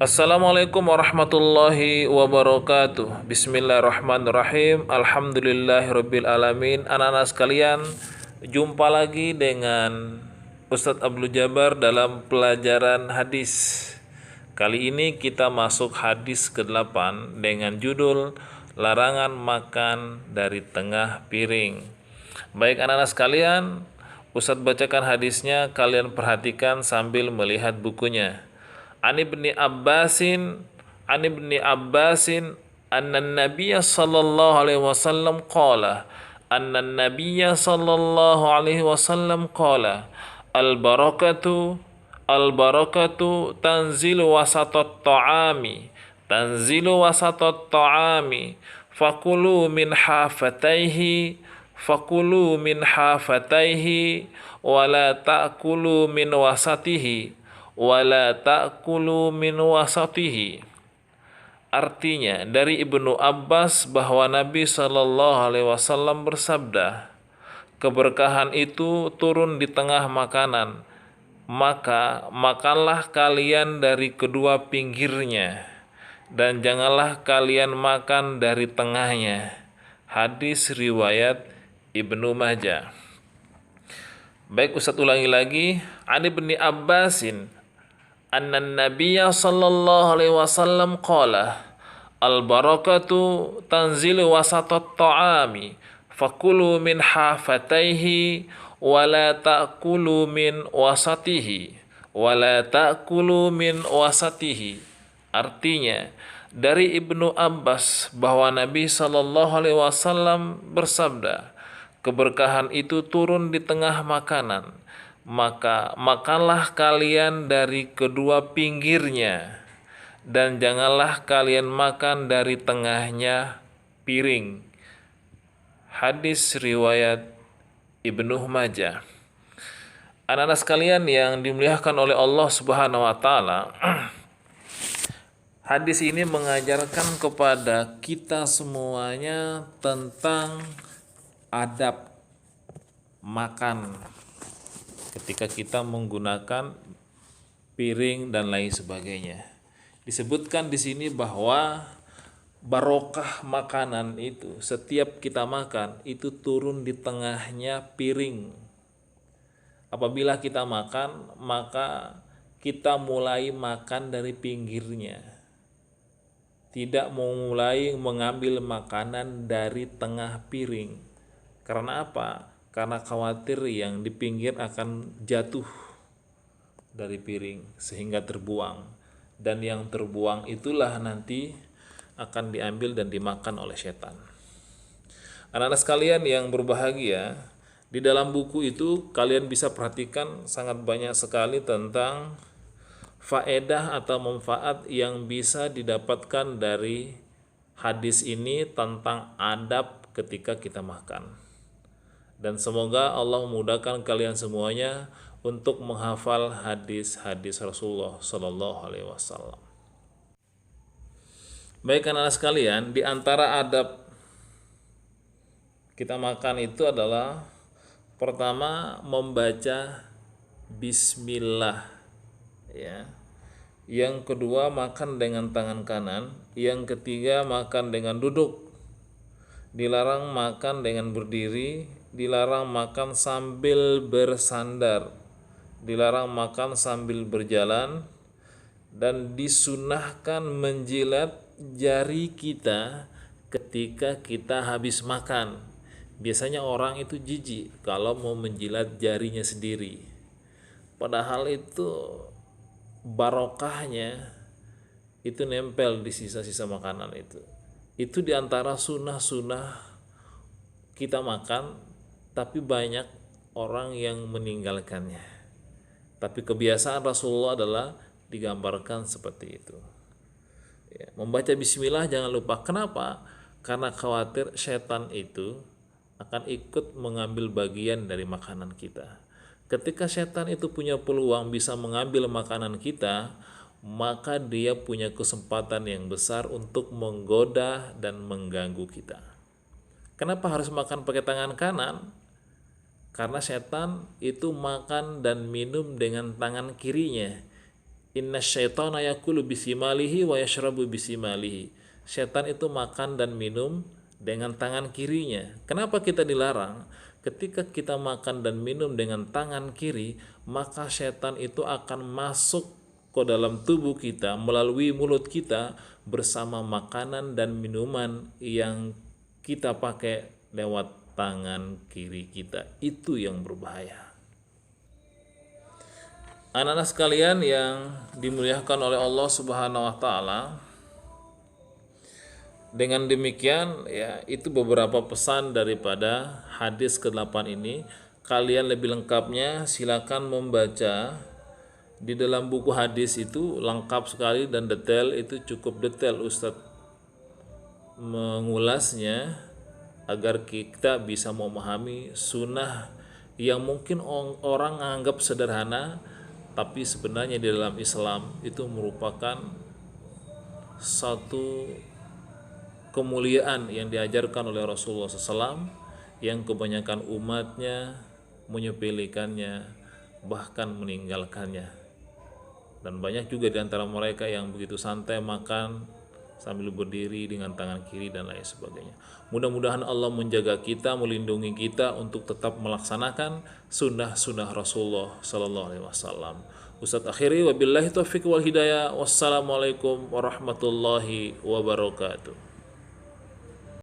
Assalamualaikum warahmatullahi wabarakatuh. Bismillahirrahmanirrahim. Alhamdulillahirabbil alamin. Anak-anak sekalian, jumpa lagi dengan Ustadz Abdul Jabar dalam pelajaran hadis. Kali ini kita masuk hadis ke-8 dengan judul Larangan makan dari tengah piring. Baik anak-anak sekalian, Ustadz bacakan hadisnya, kalian perhatikan sambil melihat bukunya. Ani ibni Abbasin anna Nabiyya sallallahu alaihi wasallam qala al barakatu tanzilu wasatat ta'ami fakulu min hafataihi wala ta'kulu min wasatihi. Artinya dari Ibnu Abbas bahwa Nabi Shallallahu Alaihi Wasallam bersabda, keberkahan itu turun di tengah makanan, maka makanlah kalian dari kedua pinggirnya dan janganlah kalian makan dari tengahnya. Hadis riwayat Ibnu Majah. Baik, Ustaz ulangi lagi. Ani ibni Abbasin anna Nabiyya sallallahu alaihi wasallam qala al-barakatu tanzilu wasatat ta'ami fakulu min hafataihi wala ta'kulu min wasatihi. Artinya dari Ibnu Abbas bahwa Nabi sallallahu alaihi wasallam bersabda, keberkahan itu turun di tengah makanan, maka makanlah kalian dari kedua pinggirnya dan janganlah kalian makan dari tengahnya piring. Hadis riwayat Ibnu Majah. Anak-anak sekalian yang dimuliakan oleh Allah Subhanahu wa taala, hadis ini mengajarkan kepada kita semuanya tentang adab makan ketika kita menggunakan piring dan lain sebagainya. Disebutkan di sini bahwa barokah makanan itu setiap kita makan itu turun di tengahnya piring. Apabila kita makan, maka kita mulai makan dari pinggirnya. Tidak mulai mengambil makanan dari tengah piring. Karena apa? Karena khawatir yang di pinggir akan jatuh dari piring sehingga terbuang, dan yang terbuang itulah nanti akan diambil dan dimakan oleh setan. Anak-anak sekalian yang berbahagia, di dalam buku itu kalian bisa perhatikan sangat banyak sekali tentang faedah atau manfaat yang bisa didapatkan dari hadis ini tentang adab ketika kita makan. Dan semoga Allah memudahkan kalian semuanya untuk menghafal hadis-hadis Rasulullah Sallallahu Alaihi Wasallam. Baik anak-anak sekalian, di antara adab kita makan itu adalah pertama membaca Bismillah, ya. Yang kedua makan dengan tangan kanan, yang ketiga makan dengan duduk. Dilarang makan dengan berdiri, dilarang makan sambil bersandar, dilarang makan sambil berjalan, dan disunahkan menjilat jari kita ketika kita habis makan. Biasanya orang itu jijik kalau mau menjilat jarinya sendiri, padahal itu barokahnya itu nempel di sisa-sisa makanan itu. Itu diantara sunnah-sunnah kita makan, tapi banyak orang yang meninggalkannya. Tapi kebiasaan Rasulullah adalah digambarkan seperti itu. Ya, membaca bismillah jangan lupa. Kenapa? Karena khawatir setan itu akan ikut mengambil bagian dari makanan kita. Ketika setan itu punya peluang bisa mengambil makanan kita, maka dia punya kesempatan yang besar untuk menggoda dan mengganggu kita. Kenapa harus makan pakai tangan kanan? Karena setan itu makan dan minum dengan tangan kirinya. Inna syaitana yakulu bisimalihi wa yashrabu bisimalihi. Setan itu makan dan minum dengan tangan kirinya. Kenapa kita dilarang? Ketika kita makan dan minum dengan tangan kiri, maka setan itu akan masuk ke dalam tubuh kita melalui mulut kita bersama makanan dan minuman yang kita pakai lewat tangan kiri kita. Itu yang berbahaya. Anak-anak sekalian yang dimuliakan oleh Allah Subhanahu wa taala, dengan demikian ya, itu beberapa pesan daripada hadis ke-8 ini. Kalian lebih lengkapnya silakan membaca di dalam buku hadis, itu lengkap sekali dan detail, itu cukup detail Ustadz mengulasnya agar kita bisa memahami sunnah yang mungkin orang anggap sederhana, tapi sebenarnya di dalam Islam itu merupakan satu kemuliaan yang diajarkan oleh Rasulullah SAW, yang kebanyakan umatnya menyepelekannya, bahkan meninggalkannya. Dan banyak juga di antara mereka yang begitu santai makan sambil berdiri dengan tangan kiri dan lain sebagainya. Mudah-mudahan Allah menjaga kita, melindungi kita untuk tetap melaksanakan sunnah-sunnah Rasulullah Sallallahu Alaihi Wasallam. Ustadz akhiri, wabillahi taufiq wal hidayah. Wassalamualaikum warahmatullahi wabarakatuh.